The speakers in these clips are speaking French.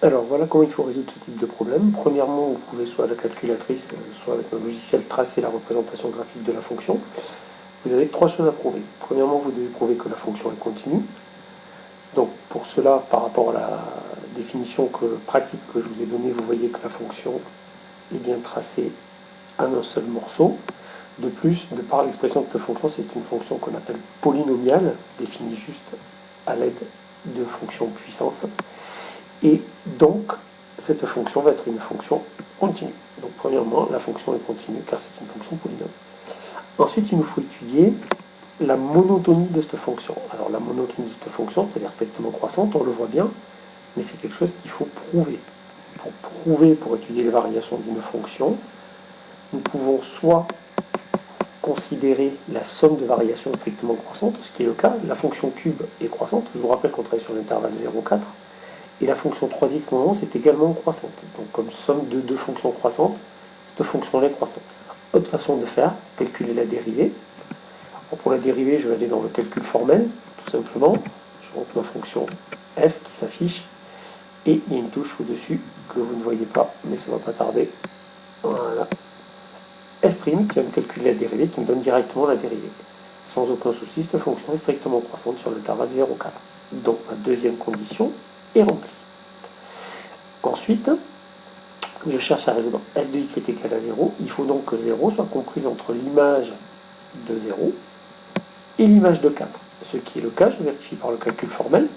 Alors voilà comment il faut résoudre ce type de problème. Premièrement, vous pouvez soit à la calculatrice, soit avec un logiciel tracer la représentation graphique de la fonction. Vous avez trois choses à prouver. Premièrement, vous devez prouver que la fonction est continue. Donc pour cela, par rapport à la définition pratique que je vous ai donnée, vous voyez que la fonction est bien tracée à un seul morceau. De plus, de par l'expression de cette fonction, c'est une fonction qu'on appelle polynomiale, définie juste à l'aide de fonctions puissance. Et donc, cette fonction va être une fonction continue. Donc premièrement, la fonction est continue car c'est une fonction polynôme. Ensuite, il nous faut étudier la monotonie de cette fonction. Alors la monotonie de cette fonction, c'est-à-dire strictement croissante, on le voit bien, mais c'est quelque chose qu'il faut prouver. Pour étudier les variations d'une fonction, nous pouvons soit considérer la somme de variations strictement croissantes, ce qui est le cas, la fonction cube est croissante, je vous rappelle qu'on travaille sur l'intervalle 0,4, et la fonction 3x moment c'est également croissante. Donc comme somme de deux fonctions croissantes, cette fonction-là est croissante. Autre façon de faire, calculer la dérivée. Alors pour la dérivée, je vais aller dans le calcul formel, tout simplement. Je rentre ma fonction f qui s'affiche, et il y a une touche au-dessus que vous ne voyez pas, mais ça ne va pas tarder. Voilà. F' qui va me calculer la dérivée, qui me donne directement la dérivée. Sans aucun souci, cette fonction est strictement croissante sur l'intervalle 0,4. Donc ma deuxième condition est remplie. Ensuite, je cherche à résoudre f de x est égal à 0. Il faut donc que 0 soit comprise entre l'image de 0 et l'image de 4. Ce qui est le cas, je vérifie par le calcul formel,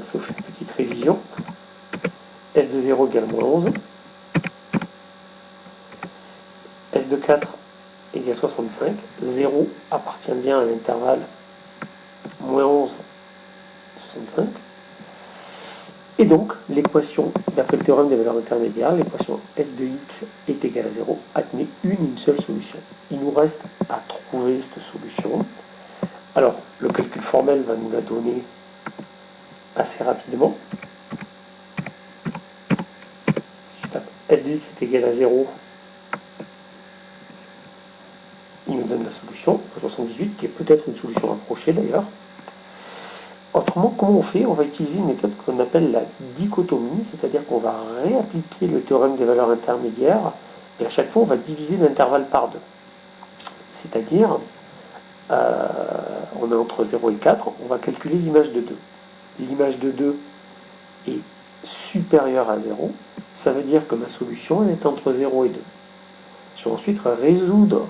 sauf une petite révision. F de 0 égale moins 11. F de 4 égale 65. 0 appartient bien à l'intervalle moins 11, 65. Et donc, l'équation, d'après le théorème des valeurs intermédiaires, l'équation f de x est égale à 0 admet une seule solution. Il nous reste à trouver cette solution. Alors, le calcul formel va nous la donner assez rapidement. Si je tape f de x est égal à 0, il nous donne la solution, 78, qui est peut-être une solution approchée d'ailleurs. Autrement, comment on fait? On va utiliser une méthode qu'on appelle la dichotomie, c'est-à-dire qu'on va réappliquer le théorème des valeurs intermédiaires, et à chaque fois on va diviser l'intervalle par 2. C'est-à-dire, on est entre 0 et 4, on va calculer l'image de 2. L'image de 2 est supérieure à 0, ça veut dire que ma solution elle est entre 0 et 2. Je vais ensuite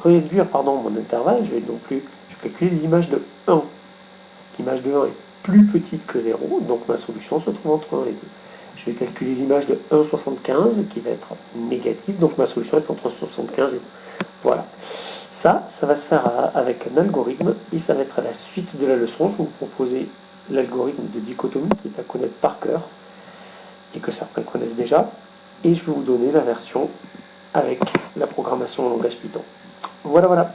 réduire mon intervalle, je vais calculer l'image de 1. L'image de 1 est plus petite que 0, donc ma solution se trouve entre 1 et 2. Je vais calculer l'image de 1,75 qui va être négative, donc ma solution est entre 75 et 2. Voilà. Ça va se faire avec un algorithme, et ça va être à la suite de la leçon. Je vais vous proposer l'algorithme de dichotomie qui est à connaître par cœur, et que certains connaissent déjà, et je vais vous donner la version avec la programmation en langage Python. Voilà.